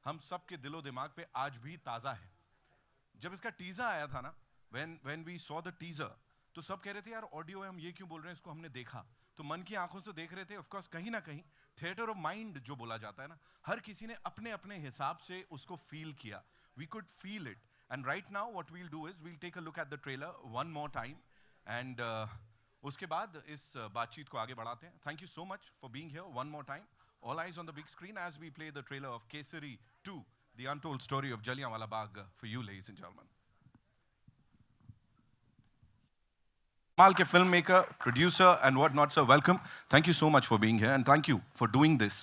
हम सब के दिलो दिमाग पे आज भी ताज़ा है। जब इसका टीजर आया था ना, when we saw the teaser, तो सब कह रहे थे यार ऑडियो है, हम ये क्यों बोल रहे हैं, इसको हमने देखा तो मन की आंखों से देख रहे थे। ऑफ कोर्स कहीं ना कहीं थिएटर ऑफ माइंड जो बोला जाता है ना, हर किसी ने अपने अपने हिसाब से उसको फील किया। We could feel it, and right now what we'll do is we'll take a look at the trailer one more time, एंड उसके बाद इस बातचीत को आगे बढ़ाते हैं। Thank you so much for being here one more time. All eyes on the big screen as we play the trailer of Kesari 2, the untold story of Jallianwala Bagh for you, ladies and gentlemen. Mal ke filmmaker, producer and what not, sir, welcome. Thank you so much for being here and thank you for doing this.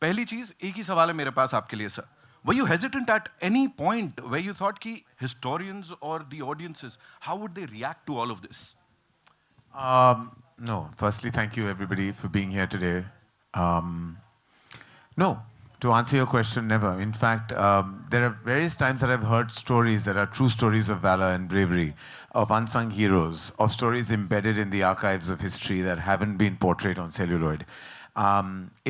पहली चीज एक ही सवाल है मेरे पास आपके लिए sir. Were you hesitant at any point where you thought कि historians or the audiences, how would they react to all of this? No. Firstly, thank you everybody for being here today. No. To answer your question, never. In fact, there are various times that I've heard stories that are true stories of valor and bravery, of unsung heroes, of stories embedded in the archives of history that haven't been portrayed on celluloid.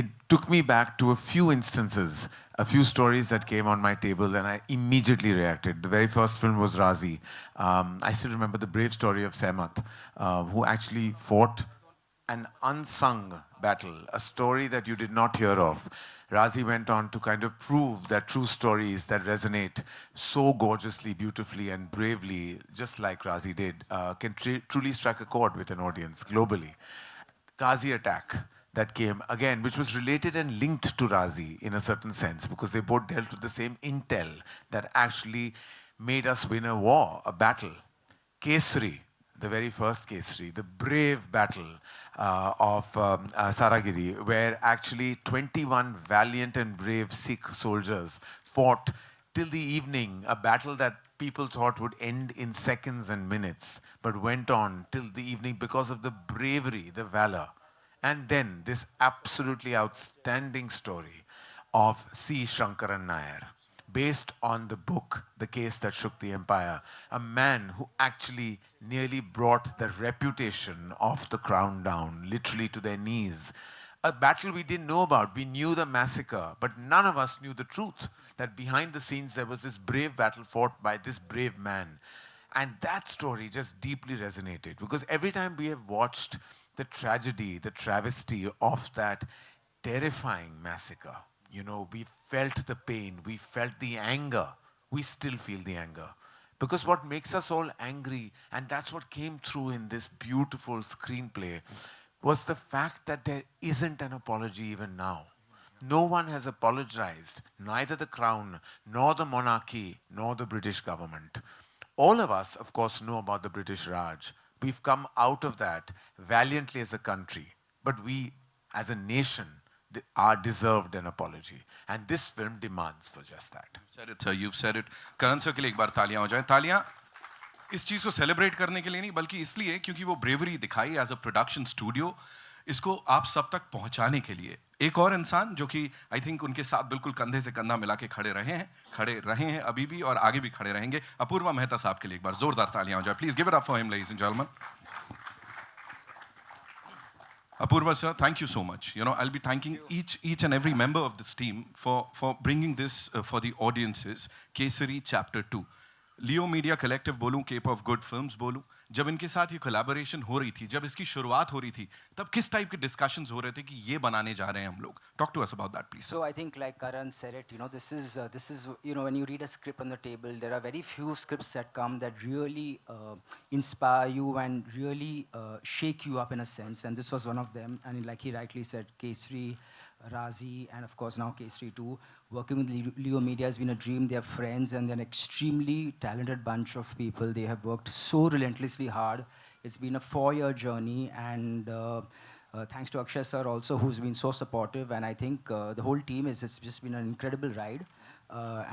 It took me back to a few instances, a few stories that came on my table, and I immediately reacted. The very first film was Razi. I still remember the brave story of Sehmat, who actually fought an unsung battle, a story that you did not hear of. Razi went on to kind of prove that true stories that resonate so gorgeously, beautifully, and bravely, just like Razi did, can truly strike a chord with an audience globally. Ghazi attack that came again, which was related and linked to Razi in a certain sense, because they both dealt with the same intel that actually made us win a war, a battle. Kesri, the very first Kesri, the brave battle of Saragiri, where actually 21 valiant and brave Sikh soldiers fought till the evening, a battle that people thought would end in seconds and minutes, but went on till the evening because of the bravery, the valor. And then this absolutely outstanding story of C. Shankaran Nair, based on the book, The Case That Shook the Empire, a man who actually nearly brought the reputation of the crown down, literally to their knees. A battle we didn't know about. We knew the massacre, but none of us knew the truth, that behind the scenes there was this brave battle fought by this brave man. And that story just deeply resonated, because every time we have watched the tragedy, the travesty of that terrifying massacre, you know, we felt the pain, we felt the anger. We still feel the anger. Because what makes us all angry, and that's what came through in this beautiful screenplay, was the fact that there isn't an apology even now. No one has apologized, neither the crown, nor the monarchy, nor the British government. All of us, of course, know about the British Raj. We've come out of that valiantly as a country. But we, as a nation, are deserved an apology. And this film demands for just that. You've said it, sir. You've said it. Karan sir के लिए एक बार तालियां हो जाएं. तालियां इस चीज को सेलिब्रेट करने के लिए नहीं, बल्कि इसलिए क्योंकि वो ब्रेवरी दिखाई एज अ प्रोडक्शन स्टूडियो, इसको आप सब तक पहुंचाने के लिए एक और इंसान जो कि आई थिंक उनके साथ बिल्कुल कंधे से कंधा मिला के खड़े रहे हैं अभी भी और आगे भी खड़े रहेंगे. अपूर्वा मेहता साहब के लिए एक बार जोरदार तालियां हो जाए. Please give it up for him, ladies and gentleman. Apurva sir, thank you so much. You know, I'll be thanking each and every member of this team for bringing this for the audiences. Kesari Chapter 2. Leo media collective बोलूं, cap of good films बोलूं, जब इनके साथ ये collaboration हो रही थी, जब इसकी शुरुआत हो रही थी, तब किस टाइप के डिस्कशंस हो रहे थे कि ये बनाने जा रहे हैं हम लोग? Talk to us about that please. So I think, like Karan said it, you know, this is you know, when you read a script on the table, there are very few scripts that come that really inspire you and really shake you up in a sense, and this was one of them. And like he rightly said, Kesri, Razi, and of course now Kesari 2. Working with Leo Media has been a dream. They are friends and they're an extremely talented bunch of people. They have worked so relentlessly hard. It's been a 4-year journey, and thanks to Akshay sir also, who's been so supportive. And I think the whole team it's just been an incredible ride.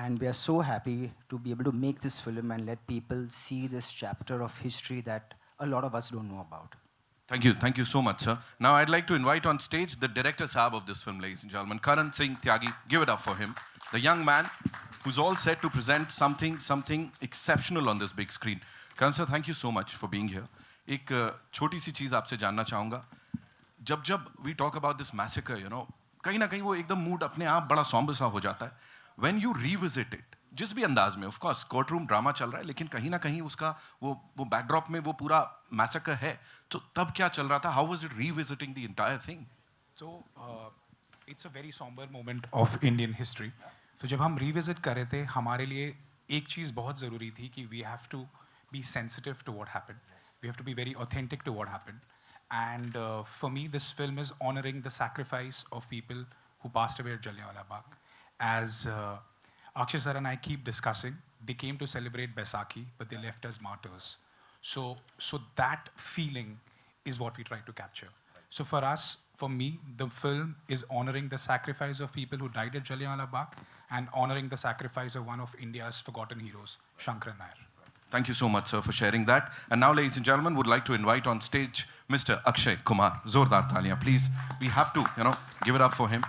And we are so happy to be able to make this film and let people see this chapter of history that a lot of us don't know about. Thank you so much, sir. Now I'd like to invite on stage the director Saab of this film, ladies and gentlemen, Karan Singh Tyagi. Give it up for him. The young man who's all set to present something exceptional on this big screen. Karan sir, thank you so much for being here. एक छोटी सी चीज़ आपसे जानना चाहूँगा. जब we talk about this massacre, you know, कहीं ना कहीं वो एकदम मूड अपने आप बड़ा सॉम्बर सा हो जाता है. when you revisit it, जिस भी अंदाज में, of course court room drama चल रहा है, लेकिन कहीं ना कहीं उसका वो बैकड्रॉप में वो पूरा मैसेकर है, तो तब क्या चल रहा था? How was it revisiting the entire thing? तो it's a very sombre moment of Indian history. तो जब हम रिविजिट कर रहे थे, हमारे लिए एक चीज़ बहुत ज़रूरी थी कि we have to be sensitive to what happened, we have to be very authentic to what happened. And for me this film is honouring the sacrifice of people who passed away at Jallianwala Bagh. As Akshay sir and I keep discussing, they came to celebrate Baisakhi, but they left as martyrs. So that feeling is what we try to capture. So for us, for me, the film is honoring the sacrifice of people who died at Jallianwala Bagh and honoring the sacrifice of one of India's forgotten heroes, Shankaran Nair. Thank you so much, sir, for sharing that. And now, ladies and gentlemen, would like to invite on stage Mr. Akshay Kumar. Zordar Taliyan, please. We have to, give it up for him.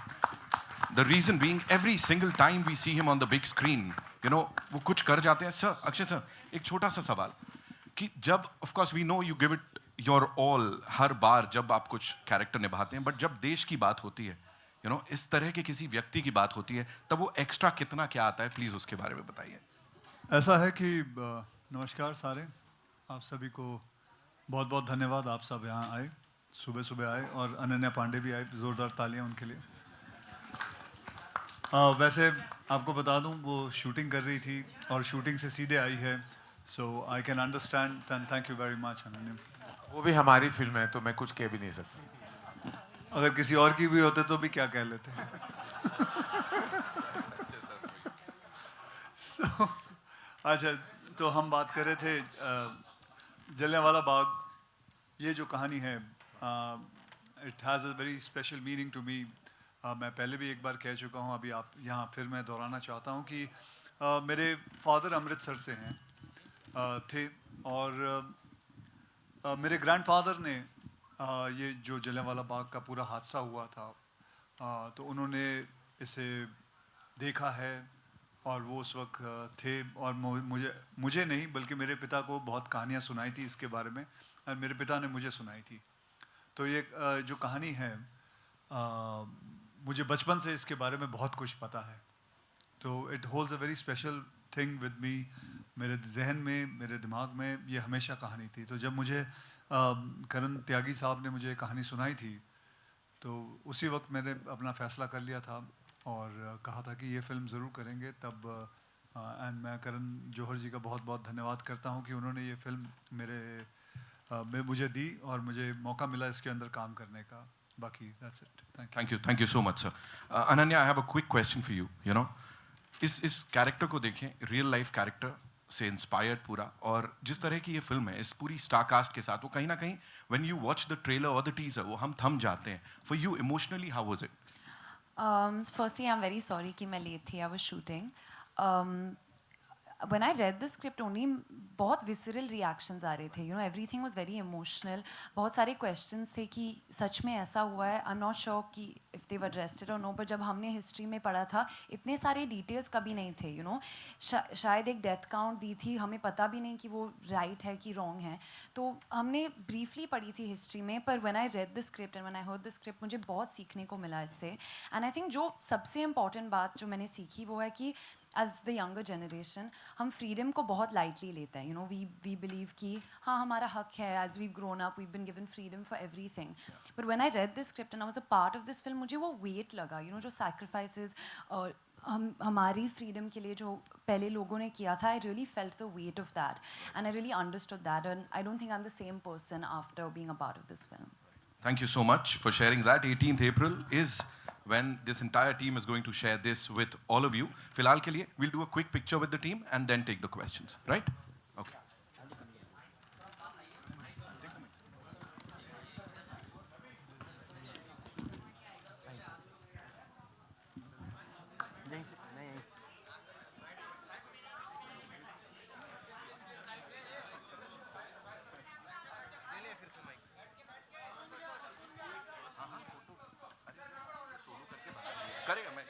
The reason being, every single time we see him on the big screen, वो कुछ कर जाते हैं. Sir, Akshay sir, एक छोटा सा सवाल कि जब, of course, we know you give it your all हर बार जब आप कुछ कैरेक्टर निभाते हैं, बट जब देश की बात होती है, इस तरह के किसी व्यक्ति की बात होती है, तब वो एक्स्ट्रा कितना क्या आता है, प्लीज उसके बारे में बताइए. ऐसा है कि नमस्कार सारे, आप सभी को बहुत बहुत धन्यवाद. आप सब यहाँ आए, सुबह सुबह आए, और अनन्या पांडे भी आए. जोरदार तालियां उनके लिए. वैसे आपको बता दूं, वो शूटिंग कर रही थी और शूटिंग से सीधे आई है, so I can understand and thank you very much Ananya. वो भी हमारी फिल्म है तो मैं कुछ कह भी नहीं सकता. अगर किसी और की भी होते तो भी क्या कह लेते. अच्छा, तो हम बात कर रहे थे जलियांवाला बाग. ये जो कहानी है, it has a very special meaning to me. मैं पहले भी एक बार कह चुका हूँ, अभी आप यहाँ फिर मैं दोहराना चाहता हूँ कि मेरे फादर अमृतसर से थे, और मेरे ग्रैंडफादर ने ये जो जलियांवाला बाग का पूरा हादसा हुआ था, तो उन्होंने इसे देखा है, और वो उस वक्त थे, और मुझे नहीं बल्कि मेरे पिता को बहुत कहानियाँ सुनाई थी इसके बारे में, और मेरे पिता ने मुझे सुनाई थी. तो ये जो कहानी है, मुझे बचपन से इसके बारे में बहुत कुछ पता है. तो it holds a very special thing with me. मेरे जहन में, मेरे दिमाग में ये हमेशा कहानी थी. तो जब मुझे करण त्यागी साहब ने मुझे कहानी सुनाई थी, तो उसी वक्त मैंने अपना फ़ैसला कर लिया था और कहा था कि ये फ़िल्म ज़रूर करेंगे. तब एंड मैं करण जौहर जी का बहुत बहुत धन्यवाद करता हूँ कि उन्होंने ये फ़िल्म मुझे दी और मुझे मौका मिला इसके अंदर काम करने का. बाकी that's it. Thank you so much, sir. Ananya, I have a quick question for you. इस कैरेक्टर को देखें, रियल लाइफ कैरेक्टर से इंस्पायर्ड पूरा, और जिस तरह की ये फिल्म है, इस पूरी स्टार कास्ट के साथ, वो कहीं ना कहीं when you watch the trailer or the teaser, वो हम थम जाते हैं. For you emotionally, how was it? Firstly, I'm very sorry कि मैं late थी. I was shooting. When I read the script only, बहुत visceral reactions आ रहे थे. Everything was very emotional. बहुत सारे questions थे कि सच में ऐसा हुआ है. I'm not sure कि if they were arrested or no, पर जब हमने history में पढ़ा था, इतने सारे details कभी नहीं थे. शायद एक death count दी थी, हमें पता भी नहीं कि वो right है कि wrong है. तो हमने briefly पढ़ी थी history में, पर when I read the script and when I heard the script, मुझे बहुत सीखने को मिला इससे. And I think जो सबसे important बात जो मैंने सीखी वो है कि as the younger generation, हम freedom को बहुत lightly लेते हैं. We believe कि हाँ हमारा हक है. As we've grown up, we've been given freedom for everything. But when I read this script and I was a part of this film, मुझे वो weight लगा. जो sacrifices हमारी freedom के लिए जो पहले लोगों ने किया था, I really felt the weight of that, and I really understood that. And I don't think I'm the same person after being a part of this film. Thank you so much for sharing that. 18th April is when this entire team is going to share this with all of you. फिलहाल के लिए we'll do a quick picture with the team and then take the questions, right? Okay. करेगा मैं.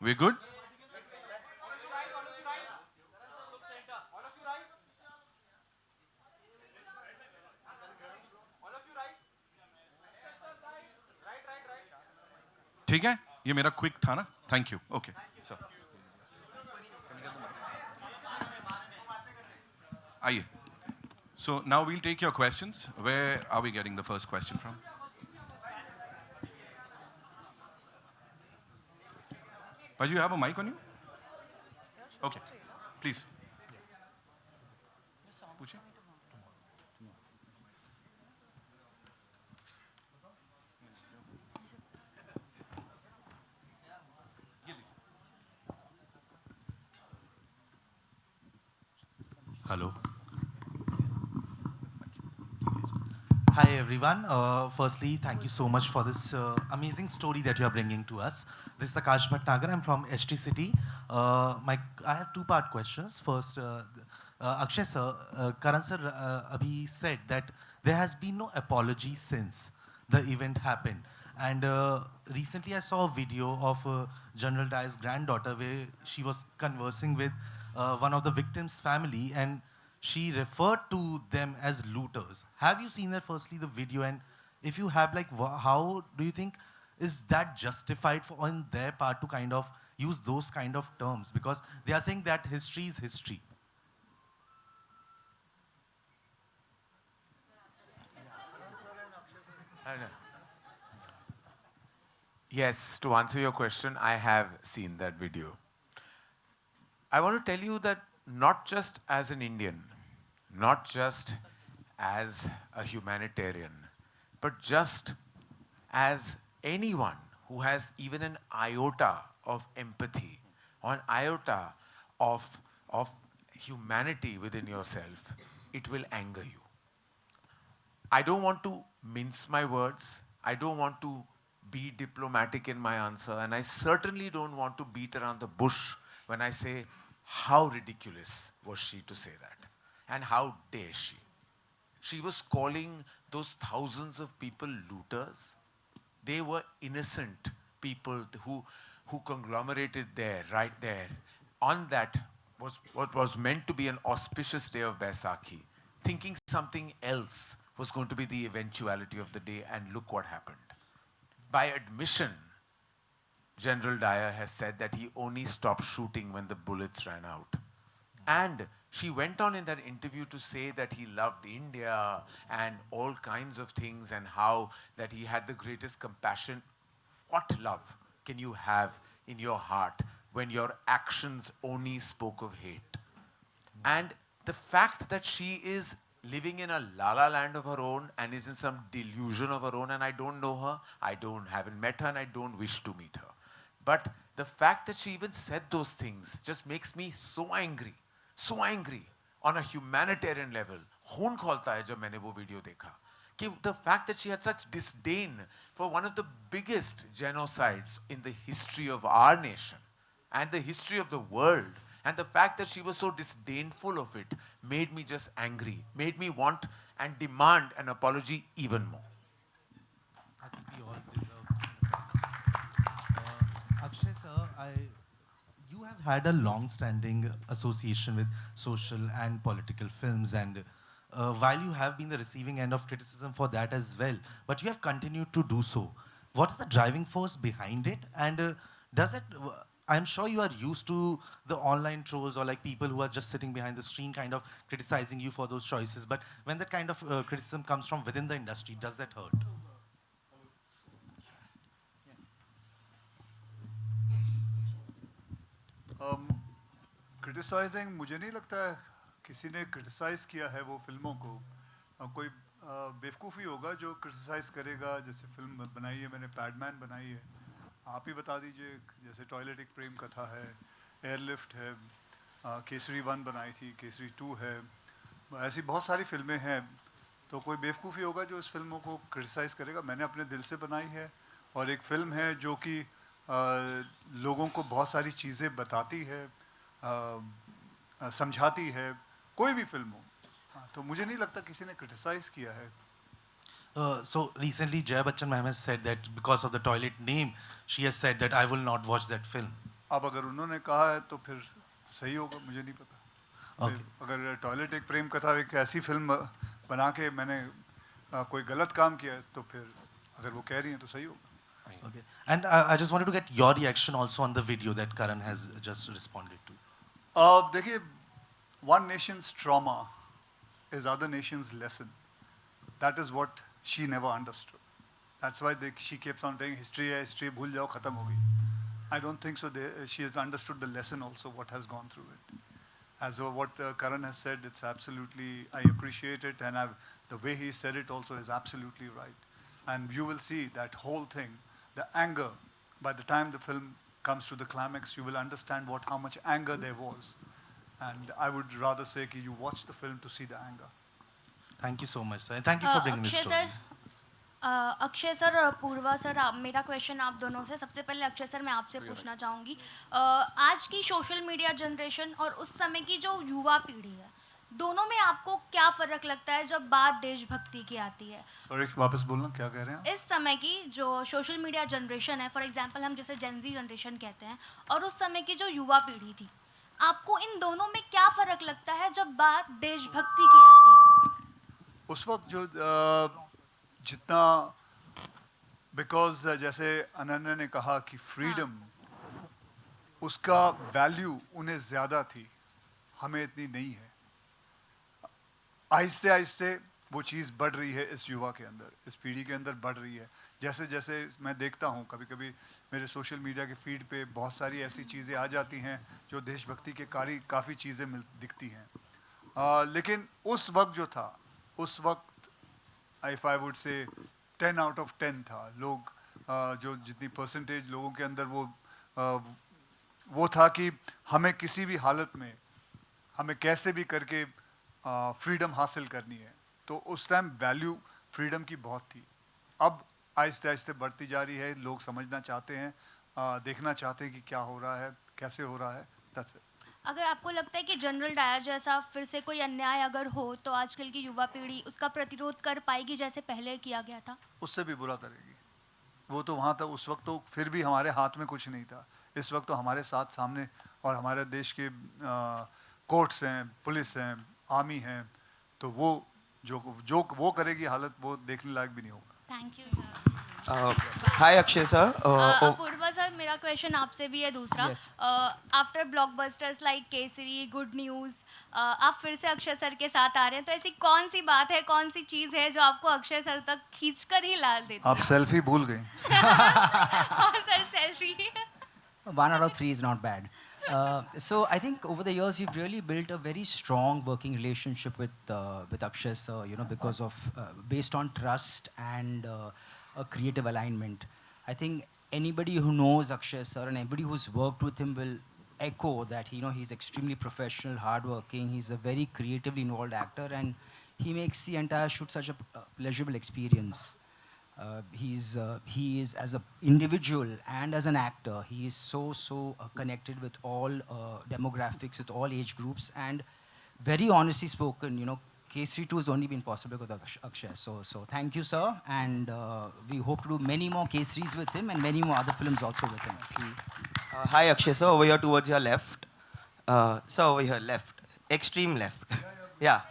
We good? ठीक है, ये मेरा quick था ना. Thank you. ओके सर, आइए. So now we'll take your questions. Where are we getting the first question from? But you have a mic on you? Okay, please. पूछिए. Hello. Hi everyone. Firstly, thank you so much for this amazing story that you are bringing to us. This is Akash Bhatnagar. I'm from HT City. I have two-part questions. First, Akshay sir, Karan sir abhi said that there has been no apology since the event happened. And recently I saw a video of General Dyer's granddaughter where she was conversing with one of the victims' family, and she referred to them as looters. Have you seen that, firstly, the video? And if you have, like, how do you think is that justified for on their part to kind of use those kind of terms? Because they are saying that history is history. Yes, to answer your question, I have seen that video. I want to tell you that not just as an Indian, not just as a humanitarian, but just as anyone who has even an iota of empathy or an iota of humanity within yourself, it will anger you. I don't want to mince my words. I don't want to be diplomatic in my answer. And I certainly don't want to beat around the bush when I say, how ridiculous was she to say that? And how dare she? She was calling those thousands of people looters. They were innocent people who conglomerated there, right there, on that was what was meant to be an auspicious day of Baisakhi, thinking something else was going to be the eventuality of the day, and look what happened. By admission, General Dyer has said that he only stopped shooting when the bullets ran out. And she went on in that interview to say that he loved India and all kinds of things, and how that he had the greatest compassion. What love can you have in your heart when your actions only spoke of hate? And the fact that she is living in a la-la land of her own and is in some delusion of her own, and I don't know her, haven't met her, and I don't wish to meet her. But the fact that she even said those things just makes me so angry on a humanitarian level. Hoon kholta hai jab maine wo video dekha. Ki the fact that she had such disdain for one of the biggest genocides in the history of our nation and the history of the world, and the fact that she was so disdainful of it made me just angry, made me want and demand an apology even more. I think we all deserve. Akshay sir, you have had a long-standing association with social and political films, and while you have been the receiving end of criticism for that as well, but you have continued to do so. What is the driving force behind it? And does it, I'm sure you are used to the online trolls or like people who are just sitting behind the screen kind of criticizing you for those choices, but when that kind of criticism comes from within the industry, does that hurt? Criticising मुझे नहीं लगता है किसी ने criticise किया है वो फिल्मों को. कोई बेवकूफ़ी होगा जो क्रिटिसाइज करेगा. जैसे फिल्म बनाई है मैंने, पैडमैन बनाई है, आप ही बता दीजिए. जैसे टॉयलेट एक प्रेम कथा है, एयरलिफ्ट है, केसरी 1 बनाई थी, केसरी 2 है, ऐसी बहुत सारी फिल्में हैं. तो कोई बेवकूफ़ी होगा जो इस फिल्मों को क्रिटिसाइज करेगा. मैंने अपने दिल से बनाई है, और एक फ़िल्म है जो कि लोगों को बहुत सारी चीज़ें बताती है, समझाती है. कोई भी फिल्म हो, तो मुझे नहीं लगता किसी ने क्रिटिसाइज किया है. So recently Jaya Bachchan ma'am has said that because of the toilet name, she has said that I will not watch that film. अब अगर उन्होंने कहा है तो फिर सही होगा, मुझे नहीं पता. Okay. अगर टॉयलेट एक प्रेम कथा एक ऐसी फिल्म बना के मैंने कोई गलत काम किया है, तो फिर अगर वो कह रही हैं तो सही होगा. Okay. And I just wanted to get your reaction also on the video that Karan has just responded to. देखिए, one nation's trauma is other nation's lesson. That is what she never understood. That's why she keeps on saying history है, history भूल जाओ, खत्म हो गई. I don't think so. She has understood the lesson also, what has gone through it. As what Karan has said, it's absolutely, I appreciate it, and the way he said it also is absolutely right. And you will see that whole thing, the anger, by the time the film comes to the climax, you will understand how much anger there was. And I would rather say that you watch the film to see the anger. Thank you so much, sir. And thank you for bringing this story. Akshay sir और पूर्वा sir, मेरा question आप दोनों से, सबसे पहले Akshay sir मैं आपसे पूछना चाहूँगी, आज की सोशल मीडिया जनरेशन और उस समय की जो युवा पीढ़ी है, दोनों में आपको क्या फ़र्क लगता है जब बात देशभक्ति की आती है? सॉरी, वापस बोलना, क्या कह रहे हैं? इस समय की जो सोशल मीडिया जनरेशन है, फॉर एग्जांपल हम जैसे जेनजी जनरेशन कहते हैं, और उस समय की जो युवा पीढ़ी थी, आपको इन दोनों में क्या फ़र्क लगता है जब बात देशभक्ति की आती है? उस वक्त जो जितना, बिकॉज जैसे अनन्या ने कहा कि फ्रीडम, उसका वैल्यू उन्हें ज़्यादा थी, हमें इतनी नहीं है. आहिस्ते आहिस्ते वो चीज़ बढ़ रही है इस युवा के अंदर, इस पीढ़ी के अंदर बढ़ रही है. जैसे जैसे मैं देखता हूँ, कभी कभी मेरे सोशल मीडिया के फीड पे बहुत सारी ऐसी चीज़ें आ जाती हैं जो देशभक्ति के काफ़ी चीज़ें दिखती हैं. लेकिन उस वक्त जो था, उस वक्त if I would say 10 out of 10 था. लोग जो जितनी परसेंटेज लोगों के अंदर वो था कि हमें किसी भी हालत में, हमें कैसे भी करके फ्रीडम हासिल करनी है. तो उस टाइम वैल्यू फ्रीडम की बहुत थी. अब आहिस्ते आहिस्ते बढ़ती जा रही है. लोग समझना चाहते हैं, देखना चाहते हैं कि क्या हो रहा है, कैसे हो रहा है. That's it. अगर आपको लगता है कि जनरल डायर जैसा फिर से कोई अन्याय अगर हो, तो आजकल की युवा पीढ़ी उसका प्रतिरोध कर पाएगी जैसे पहले किया गया था? उससे भी बुरा करेगी. वो तो वहाँ तक उस वक्त तो फिर भी हमारे हाथ में कुछ नहीं था. इस वक्त तो हमारे साथ सामने, और हमारे देश के कोर्ट्स हैं, पुलिस हैं, आर्मी हैं, तो वो जो वो करेगी हालत, वो देखने लायक भी नहीं होगा. Thank you sir. Hi Akshay sir. Purva sir, मेरा क्वेश्चन आपसे भी है दूसरा. After blockbusters like Kesari, good news, आप फिर से अक्षय सर के साथ आ रहे हैं, तो ऐसी कौन सी बात है, कौन सी चीज़ है जो आपको अक्षय सर तक खींचकर ही ला देती है? आप सेल्फी भूल गए. हाँ sir, selfie. 1 out of 3 is not bad. So I think over the years you've really built a very strong working relationship with Akshay sir, because of based on trust and a creative alignment. I think anybody who knows Akshay sir and anybody who's worked with him will echo that. He's extremely professional, hardworking. He's a very creatively involved actor, and he makes the entire shoot such a pleasurable experience. He is as an individual and as an actor, he is so connected with all demographics, with all age groups, and very honestly spoken, Kesari 2 has only been possible because of Akshay. So thank you, sir, and we hope to do many more Kesaris with him and many more other films also with him. Hi Akshay sir, over here towards your left. Sir, over here, left. Extreme left. Yeah.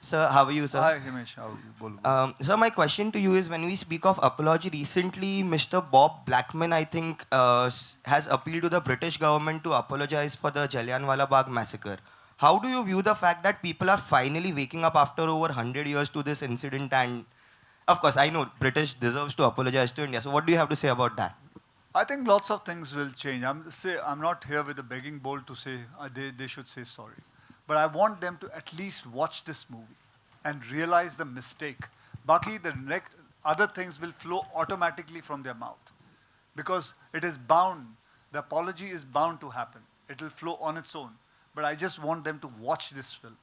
Sir, how are you, sir? Hi Himesh, how are you? Sir, my question to you is, when we speak of apology, recently Mr. Bob Blackman, I think, has appealed to the British government to apologize for the Jallianwala Bagh massacre. How do you view the fact that people are finally waking up after over 100 years to this incident? And of course, I know British deserves to apologize to India. So what do you have to say about that? I think lots of things will change. I'm not here with a begging bowl to say they should say sorry. But I want them to at least watch this movie and realize the mistake. Baki, the next other things will flow automatically from their mouth. Because it is bound, the apology is bound to happen. It will flow on its own. But I just want them to watch this film.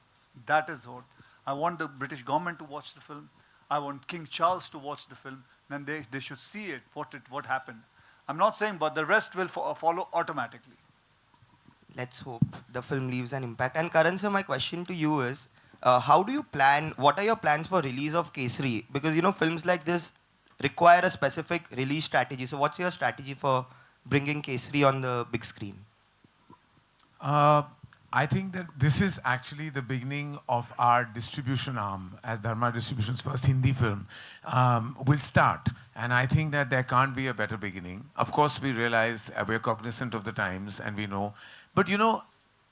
That is what. I want the British government to watch the film. I want King Charles to watch the film. Then they should see it, what happened. I'm not saying, but the rest will follow automatically. Let's hope the film leaves an impact. And Karan sir, my question to you is, how do you plan, what are your plans for release of Kesari? Because, films like this require a specific release strategy. So what's your strategy for bringing Kesari on the big screen? I think that this is actually the beginning of our distribution arm, as Dharma Distribution's first Hindi film will start. And I think that there can't be a better beginning. Of course, we realize we're cognizant of the times and we know. But you know,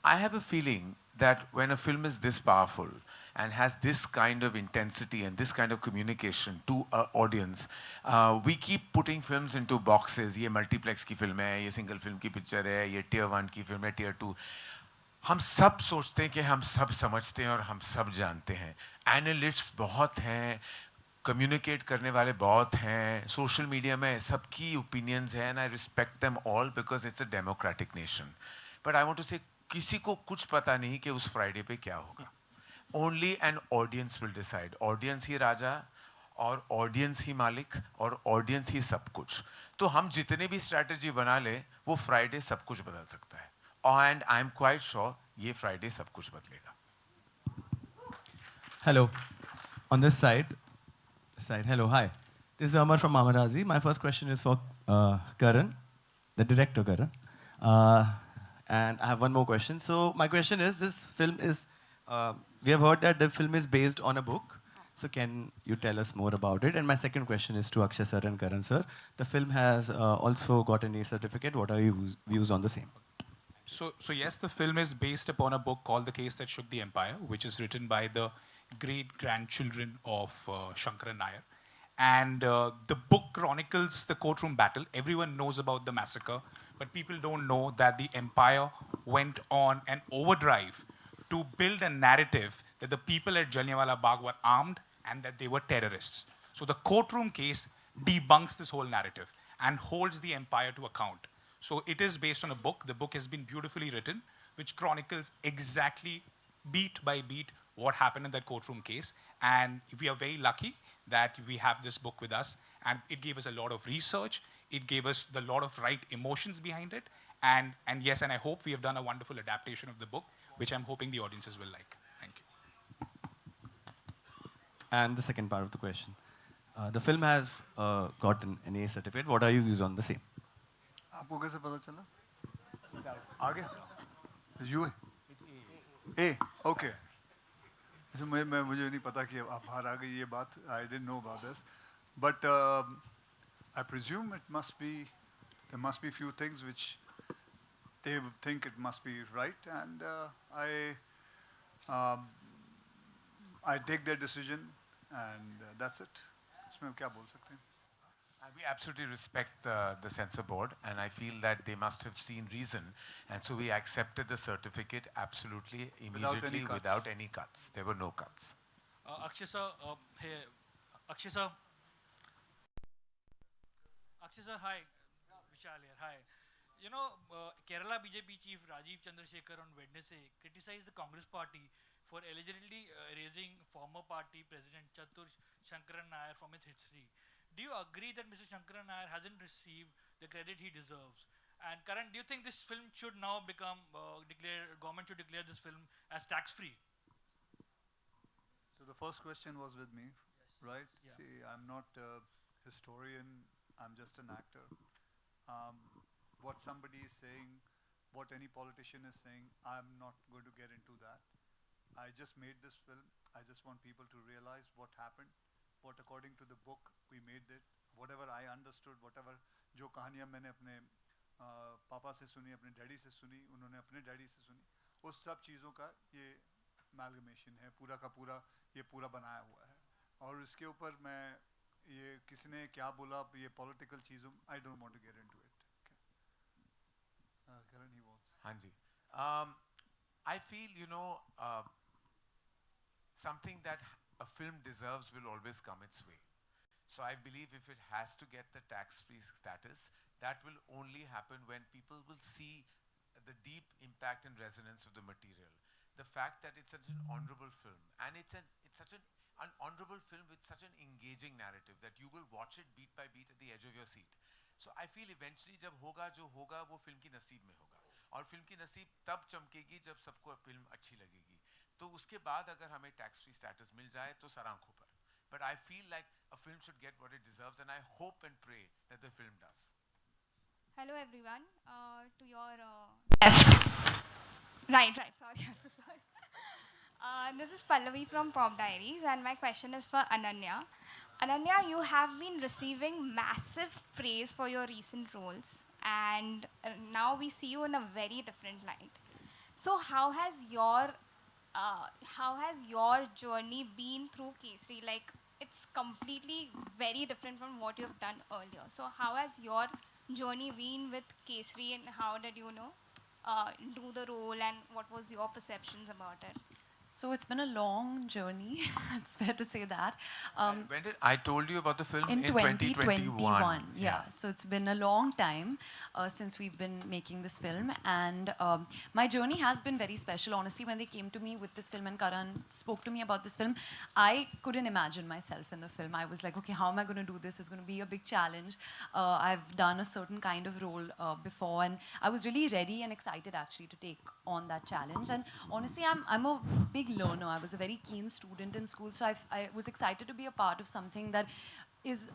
I have a feeling that when a film is this powerful and has this kind of intensity and this kind of communication to an audience, we keep putting films into boxes. ये multiplex की film है, ये single film की picture है, ये tier 1 की film है, tier 2. हम सब सोचते हैं कि हम सब समझते हैं और हम सब जानते हैं. एनालिस्ट्स बहुत हैं, कम्युनिकेट करने वाले बहुत हैं, सोशल मीडिया में सबकी ओपिनियंस हैं, and I respect them all because it's a democratic nation. But I want to say किसी को कुछ पता नहीं कि उस फ्राइडे पे क्या होगा. Only an audience will decide. Audience ही राजा और ऑडियंस ही मालिक और ऑडियंस ही सब कुछ. तो हम जितने भी स्ट्रैटेजी बना ले, वो फ्राइडे सब कुछ बदल सकता है. And I'm quite sure ये Friday सब कुछ बदलेगा. Hello, on this side. Hello, hi. This is Amar from Amarazi. My first question is for Karan, the director Karan. And I have one more question. So my question is, this film is, we have heard that the film is based on a book. So can you tell us more about it? And my second question is to Akshay sir and Karan sir. The film has also got an A certificate. What are your views on the same? So yes, the film is based upon a book called The Case That Shook the Empire, which is written by the great-grandchildren of Shankaran Nair. And the book chronicles the courtroom battle. Everyone knows about the massacre, but people don't know that the empire went on an overdrive to build a narrative that the people at Jallianwala Bagh were armed and that they were terrorists. So the courtroom case debunks this whole narrative and holds the empire to account. So it is based on a book. The book has been beautifully written, which chronicles exactly beat by beat what happened in that courtroom case. And we are very lucky that we have this book with us. And it gave us a lot of research. It gave us a lot of right emotions behind it. And yes, and I hope we have done a wonderful adaptation of the book, which I'm hoping the audiences will like. Thank you. And the second part of the question. The film has gotten an A certificate. What are your views on the same? आपको कैसे पता चला? आगे? U A okay. मुझे नहीं पता कि आप बाहर आ गई ये बात. I didn't know about this, but I presume there must be few things which they think it must be right, and I take their decision, and that's it. इसमें क्या बोल सकते हैं? We absolutely respect the censor board, and I feel that they must have seen reason, and so we accepted the certificate absolutely immediately without any cuts. There were no cuts. Akshay sir, hey, Akshay sir, hi, Vishal here, hi. You know, Kerala BJP chief Rajiv Chandrasekhar on Wednesday criticized the Congress party for allegedly erasing former party president Chatur Shankaran Nair from its history. Do you agree that Mr. Shankaran Nair hasn't received the credit he deserves? And Karan, do you think this film should now become government should declare this film as tax-free? So the first question was with me, yes. Right? Yeah. See, I'm not a historian. I'm just an actor. What somebody is saying, what any politician is saying, I'm not going to get into that. I just made this film. I just want people to realize what happened. What according to the book we made it, whatever I understood, whatever जो कहानियाँ मैंने अपने पापा से सुनी, अपने daddy से सुनी, उन्होंने अपने डैडी से सुनी, उस सब चीज़ों का ये amalgamation है, पूरा का पूरा ये पूरा बनाया हुआ है. और इसके ऊपर मैं ये किसने क्या बोला ये political चीज़ों, I don't want to get into it. Okay. Karan, he wants. हाँ जी. I feel, you know, something that a film deserves will always come its way. So I believe if it has to get the tax-free status, that will only happen when people will see the deep impact and resonance of the material. The fact that it's such an honorable film, and it's such an honorable film with such an engaging narrative that you will watch it beat by beat at the edge of your seat. So I feel eventually जब होगा जो होगा वो film की नसीब में होगा, और फिल्म की नसीब तब चमकेगी जब सबको फिल्म अच्छी लगेगी. तो उसके बाद अगर हमें टैक्स फ्री स्टेटस मिल जाए तो सरांखों पर. But I feel like a film should get what it deserves, and I hope and pray that the film does. Hello everyone. To your left, Right, sorry, I'm so sorry. This is Pallavi from Pop Diaries, and my question is for Ananya. Ananya, you have been receiving massive praise for your recent roles, and now we see you in a very different light. So, how has your journey been through Kesari? Like, it's completely very different from what you've done earlier. So, how has your journey been with Kesari, and how did you know do the role, and what was your perceptions about it? So it's been a long journey. It's fair to say that. When did I told you about the film In 2021? 2021, yeah. So it's been a long time since we've been making this film, and my journey has been very special. Honestly, when they came to me with this film and Karan spoke to me about this film, I couldn't imagine myself in the film. I was like, okay, how am I going to do this? It's going to be a big challenge. I've done a certain kind of role before, and I was really ready and excited actually to take on that challenge. And honestly, I'm a big learner. I was a very keen student in school, so I was excited to be a part of something that is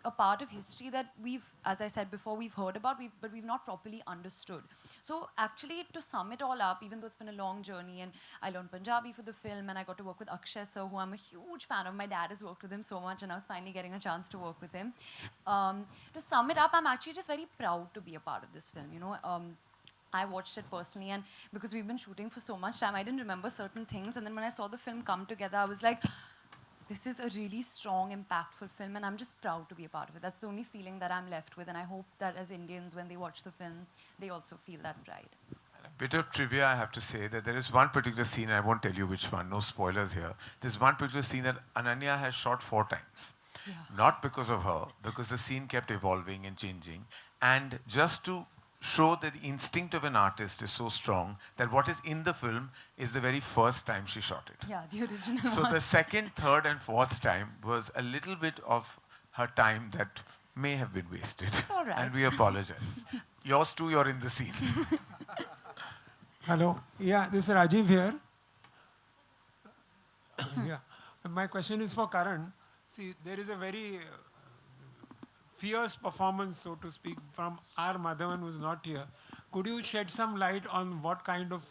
a part of history that we've, as I said before, we've heard about, but we've not properly understood. So actually, to sum it all up, even though it's been a long journey, and I learned Punjabi for the film, and I got to work with Akshay sir, who I'm a huge fan of. My dad has worked with him so much, and I was finally getting a chance to work with him. To sum it up, I'm actually just very proud to be a part of this film. You know, I watched it personally, and because we've been shooting for so much time, I didn't remember certain things. And then when I saw the film come together, I was like, this is a really strong, impactful film, and I'm just proud to be a part of it. That's the only feeling that I'm left with, and I hope that as Indians, when they watch the film, they also feel that pride. A bit of trivia, I have to say that there is one particular scene, and I won't tell you which one, no spoilers here. There's one particular scene that Ananya has shot 4 times. Yeah. Not because of her, because the scene kept evolving and changing. And just to show that the instinct of an artist is so strong that what is in the film is the very first time she shot it. Yeah, the original So one. the second, third, and fourth time was a little bit of her time that may have been wasted. It's all right. And we apologize. Yours too, you're in the scene. Hello. Yeah, this is Rajiv here. Yeah. My question is for Karan. See, there is a very fierce performance, so to speak, from our Madhavan, who's not here. Could you shed some light on what kind of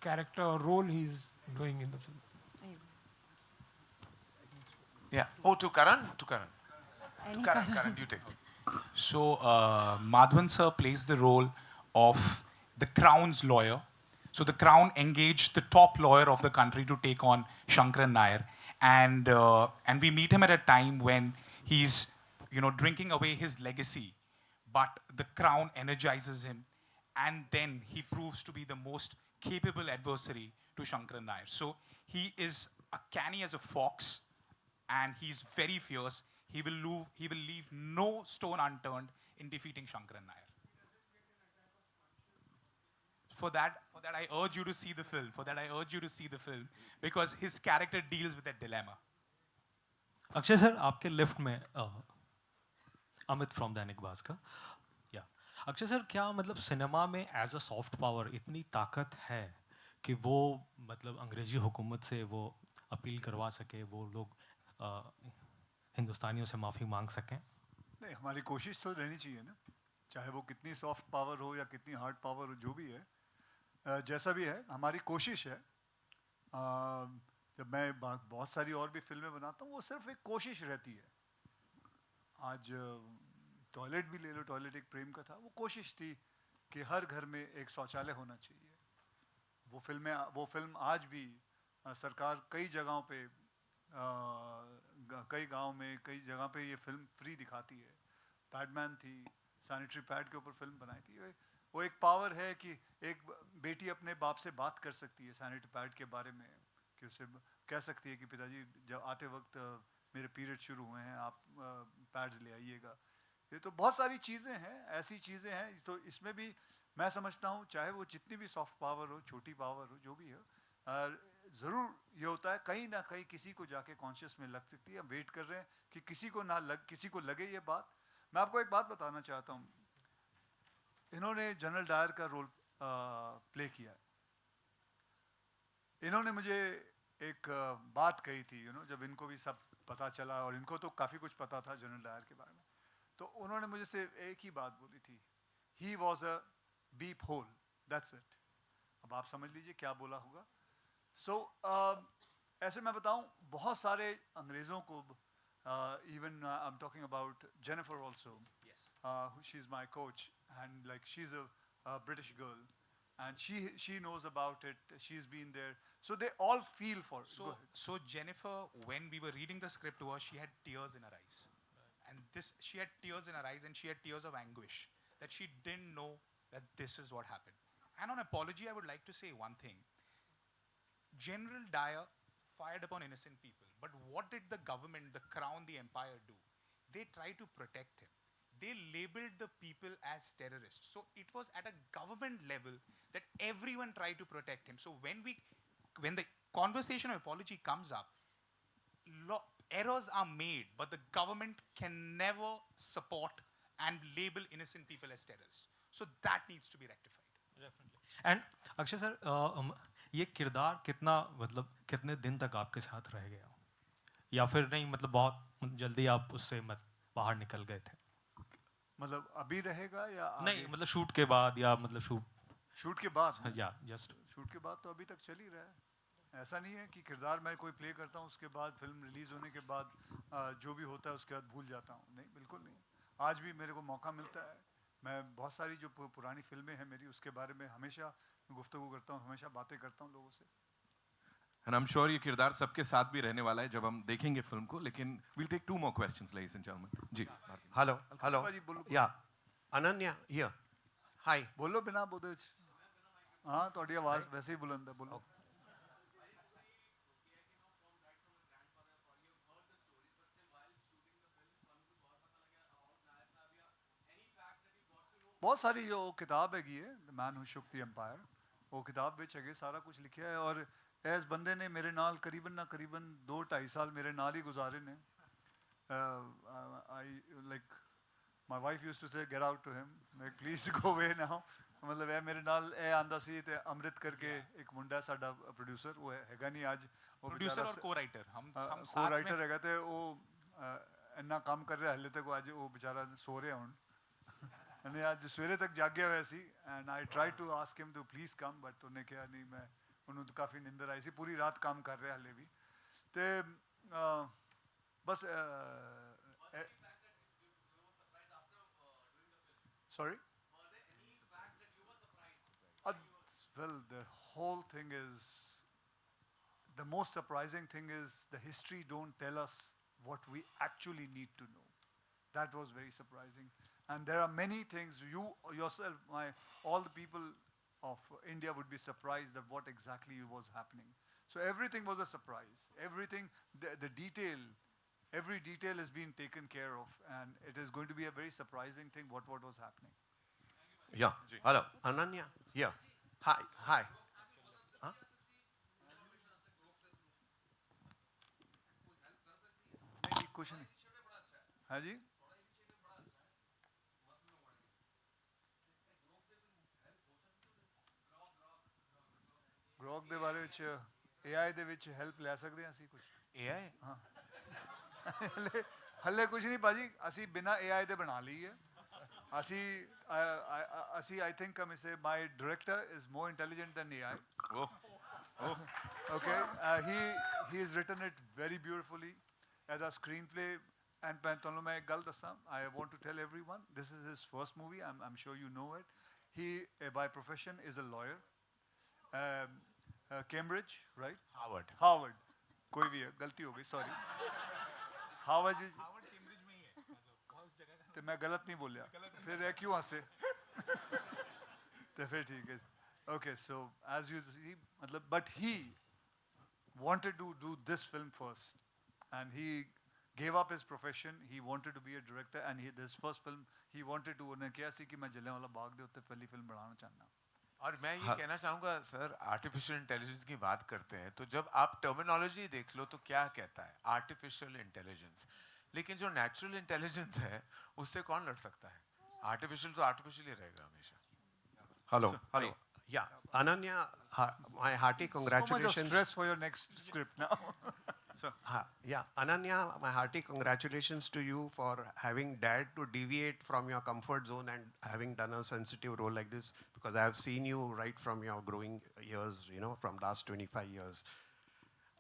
character or role he's doing in the film? Yeah. Oh, to Karan? To Karan. Any Karan, you take. So Madhavan sir plays the role of the Crown's lawyer. So the Crown engaged the top lawyer of the country to take on Shankaran Nair, and we meet him at a time when he's drinking away his legacy, but the Crown energizes him, and then he proves to be the most capable adversary to Shankaran Nair. So he is a canny as a fox, and he's very fierce. He will leave no stone unturned in defeating Shankaran Nair. For that, I urge you to see the film. Because his character deals with that dilemma. Akshay sir, आपके lift में Amit from Dainik Bhaskar. या Akshay sir, क्या मतलब cinema में as a soft power इतनी ताकत है कि वो मतलब अंग्रेजी हुकूमत से वो अपील करवा सके, वो लोग हिंदुस्तानियों से माफ़ी मांग सकें? नहीं, हमारी कोशिश तो रहनी चाहिए ना, चाहे वो कितनी सॉफ्ट पावर हो या कितनी हार्ड पावर हो, जो भी है, जैसा भी है, हमारी कोशिश है. जब मैं बहुत सारी और भी फिल्में बनाता हूँ, वो सिर्फ एक कोशिश रहती है. आज टॉयलेट भी ले लो, टॉयलेट एक प्रेम का था, वो कोशिश थी कि हर घर में एक शौचालय होना चाहिए. वो फिल्म आज भी सरकार कई जगहों पे, कई गांव में, कई जगह पे ये फिल्म फ्री दिखाती है. पैडमैन थी, सैनिटरी पैड के ऊपर फिल्म बनाई थी. वो एक पावर है कि एक बेटी अपने बाप से बात कर सकती है सैनिटरी पैड के बारे में, कि उसे कह सकती है कि पिताजी जब आते वक्त मेरे पीरियड शुरू हुए हैं, आप पैड्स ले आइएगा. ये तो बहुत सारी चीज़ें हैं, ऐसी चीज़ें हैं. तो इसमें भी मैं समझता हूँ, चाहे वो जितनी भी सॉफ्ट पावर हो, छोटी पावर हो, जो भी हो, ज़रूर ये होता है कहीं ना कहीं किसी को जाके कॉन्शियस में लग सकती है. हम वेट कर रहे हैं कि किसी को लगे ये बात. मैं आपको एक बात बताना चाहता हूँ. इन्होंने जनरल डायर का रोल प्ले किया है. इन्होंने मुझे एक बात कही थी, जब इनको भी सब पता चला, और इनको तो काफ़ी कुछ पता था जनरल डायर के बारे में, तो उन्होंने मुझे से एक ही बात बोली थी, he was a beep hole, that's it. अब आप समझ लीजिए क्या बोला होगा. So ऐसे मैं बताऊं बहुत सारे अंग्रेज़ों को even I'm talking about Jennifer also. Yes. She's my coach and like she's a British girl and she knows about it. She's been there. So they all feel for it. Go ahead. So Jennifer, when we were reading the script to her, she had tears in her eyes. And she had tears in her eyes and she had tears of anguish that she didn't know that this is what happened. And on apology, I would like to say one thing. General Dyer fired upon innocent people. But what did the government, the crown, the empire do? They tried to protect him. They labeled the people as terrorists. So it was at a government level that everyone tried to protect him. So when the conversation of apology comes up, errors are made, but the government can never support and label innocent people as terrorists. So that needs to be rectified. Definitely. And Akshay sir, ये किरदार कितने दिन तक आपके साथ रह गया, या फिर नहीं मतलब बहुत जल्दी आप उससे बाहर निकल गए थे? मतलब अभी रहेगा या नहीं, मतलब शूट के बाद या मतलब शूट के बाद? या जस्ट शूट के बाद तो अभी तक चल ही रहा है. ऐसा नहीं है कि किरदार मैं कोई प्ले करता हूँ उसके बाद फिल्म रिलीज होने के बाद जो भी होता है उसके बाद भूल जाता हूँ. नहीं, बिल्कुल नहीं. आज भी मेरे को मौका मिलता है. मैं बहुत सारी जो पुरानी फिल्में हैं मेरी उसके बारे में हमेशा गुफ्तगू करता हूँ, हमेशा बातें करता हूँ लोगों से. And I'm sure ये किरदार सबके साथ भी रहने वाला है जब हम देखेंगे फिल्म को. लेकिन we'll take 2 more questions, ladies and gentlemen. Ji. Hello. Yeah. Ananya here. Hi. बोलो बिना बोले. हाँ, थोड़ी आवाज वैसे ही बुलंद है. बोलो. बहुत सारी जो किताब हैगी है the man who shook the empire, वो किताब विच है सारा कुछ लिखा है. और इस बंदे ने मेरे नाल करीबन 2-2.5 साल मेरे नाल ही गुजारे ने. I like my wife used to say get out to him, like please go away now. मतलब ये मेरे नाल ए आंदा सी ते अमृत करके एक मुंडा साडा प्रोड्यूसर, वो हैगा नहीं आज. वो प्रोड्यूसर और को-राइटर हम साथ को-राइटर हैगा ते वो इन्ना काम कर रहा हले तक. आज वो बेचारा सो रहा हुन and आज सवेरे तक जागया हुआ सी. and I tried to ask him to please come but उन्हें कहा नहीं. मैं उन्होंने तो काफ़ी निंदर आई सी. पूरी रात काम कर रहे हले भी. ते बस sorry? Well, the whole thing is, the most surprising thing is the history don't tell us what we actually need to know. That was very surprising. And there are many things, you yourself, all the people of India would be surprised at what exactly was happening. So everything was a surprise. Everything, the detail, every detail is being taken care of. And it is going to be a very surprising thing what was happening. Yeah. Hello. Ananya here. Hi. Huh? नहीं कुछ नहीं. हाँ जी. Grok दे बारे विच AI they which help ले सकते हैं ਅਸੀਂ कुछ. AI? हाँ. हल्ले कुछ नहीं बाजी. ਅਸੀਂ बिना AI दे बना ली है. I think I may say my director is more intelligent than AI. Oh. Okay. He has written it very beautifully as a screenplay. And मैं एक गल दस्सां, I want to tell everyone, this is his first movie. I'm sure you know it. He, by profession, is a lawyer. Cambridge, right? Harvard. कोई भी है, गलती हो गई, sorry. Harvard Cambridge में ही है. मतलब उस जगह का. तो मैं गलत नहीं बोलिया. फिर है क्यों हंसे? तो फिर ठीक है. Okay, so as you see, but he wanted to do this film first, and he gave up his profession. He wanted to be a director, and this first film he wanted to. उन्हें क्या सी कि मैं जलियांवाला बाग दे उत्ते पहली film बनाना चाहना. और मैं ये कहना चाहूँगा सर, आर्टिफिशियल इंटेलिजेंस की बात करते हैं तो जब आप टर्मिनोलॉजी देख लो तो क्या कहता है आर्टिफिशियल इंटेलिजेंस, लेकिन जो नेचुरल इंटेलिजेंस है उससे कौन लड़ सकता है? आर्टिफिशियल तो आर्टिफिशियल ही रहेगा हमेशा. Hello. Yeah, Ananya, my hearty So much of congratulations. stress for your next script now. Yeah, Ananya, my hearty congratulations to you for having dared to deviate from your comfort zone and having done a sensitive role like this, because I have seen you right from your growing years, you know, from last 25 years.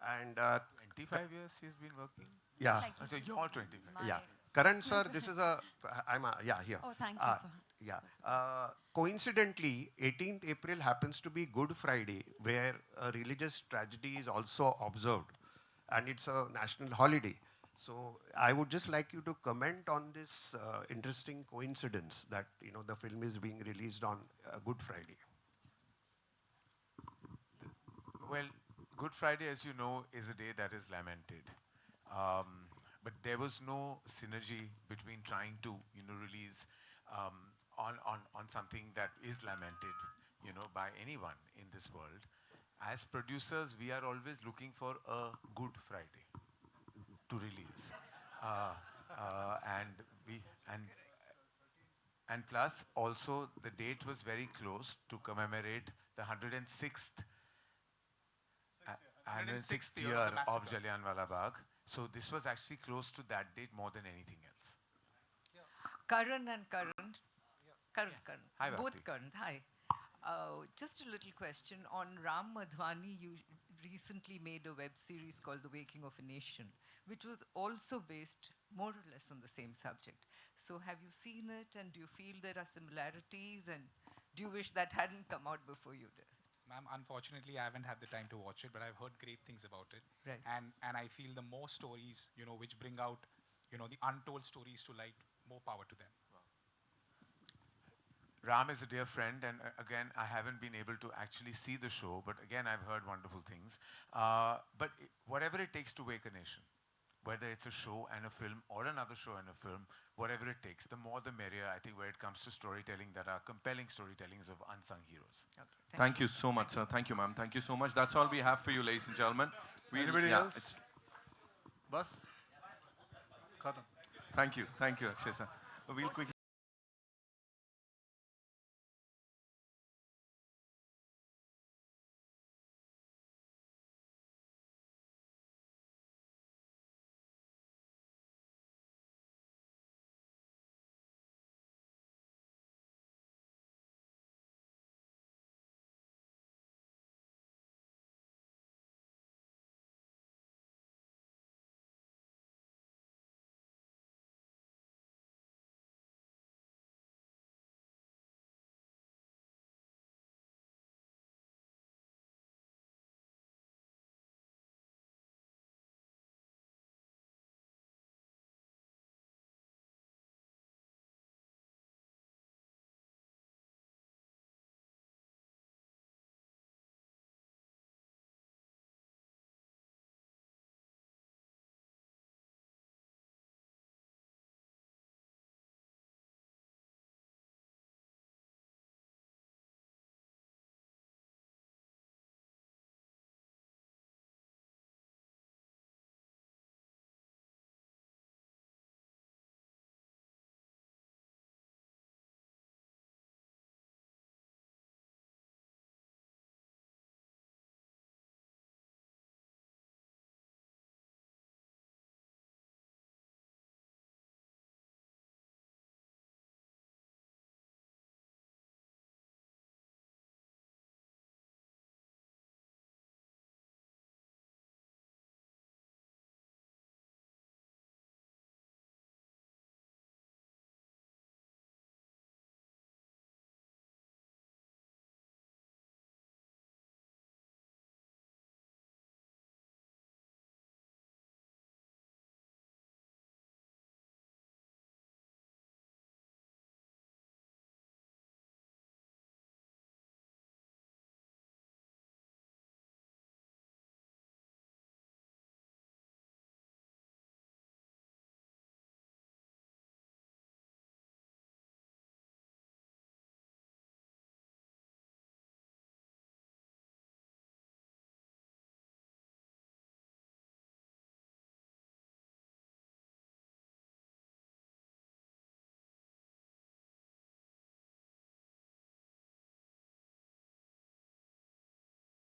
And 25 years he's been working? yeah. Like so you're 25. Yeah. Karan sir, this is yeah, here. Oh, thank you, sir. Yeah. Coincidentally, 18th April happens to be Good Friday, where a religious tragedy is also observed, and it's a national holiday. So I would just like you to comment on this interesting coincidence that, you know, the film is being released on Good Friday. Well, Good Friday, as you know, is a day that is lamented. But there was no synergy between trying to, you know, release on something that is lamented, you know, by anyone in this world. As producers, we are always looking for a Good Friday to release, and plus also the date was very close to commemorate the 106th year of Jallianwala Bagh. So this was actually close to that date more than anything else. Karan and Karan. Karan. Hi, Both Bhakti. Karan. Hi. Just a little question. On Ram Madhwani, you recently made a web series called The Waking of a Nation, which was also based more or less on the same subject. So have you seen it, and do you feel there are similarities, and do you wish that hadn't come out before you did? Ma'am, unfortunately, I haven't had the time to watch it, but I've heard great things about it. Right. And I feel the more stories, you know, which bring out, you know, the untold stories to light, more power to them. Ram is a dear friend, and again, I haven't been able to actually see the show, but again, I've heard wonderful things. But whatever it takes to wake a nation, whether it's a show and a film or another show and a film, whatever it takes, the more the merrier, I think, where it comes to storytelling that are compelling storytellings of unsung heroes. Okay, Thank you so much, sir. Thank you, ma'am. Thank you so much. That's all we have for you, ladies and gentlemen. Anybody yeah, else? Bas? Khatam. Thank you, Akshay sir. We'll quickly.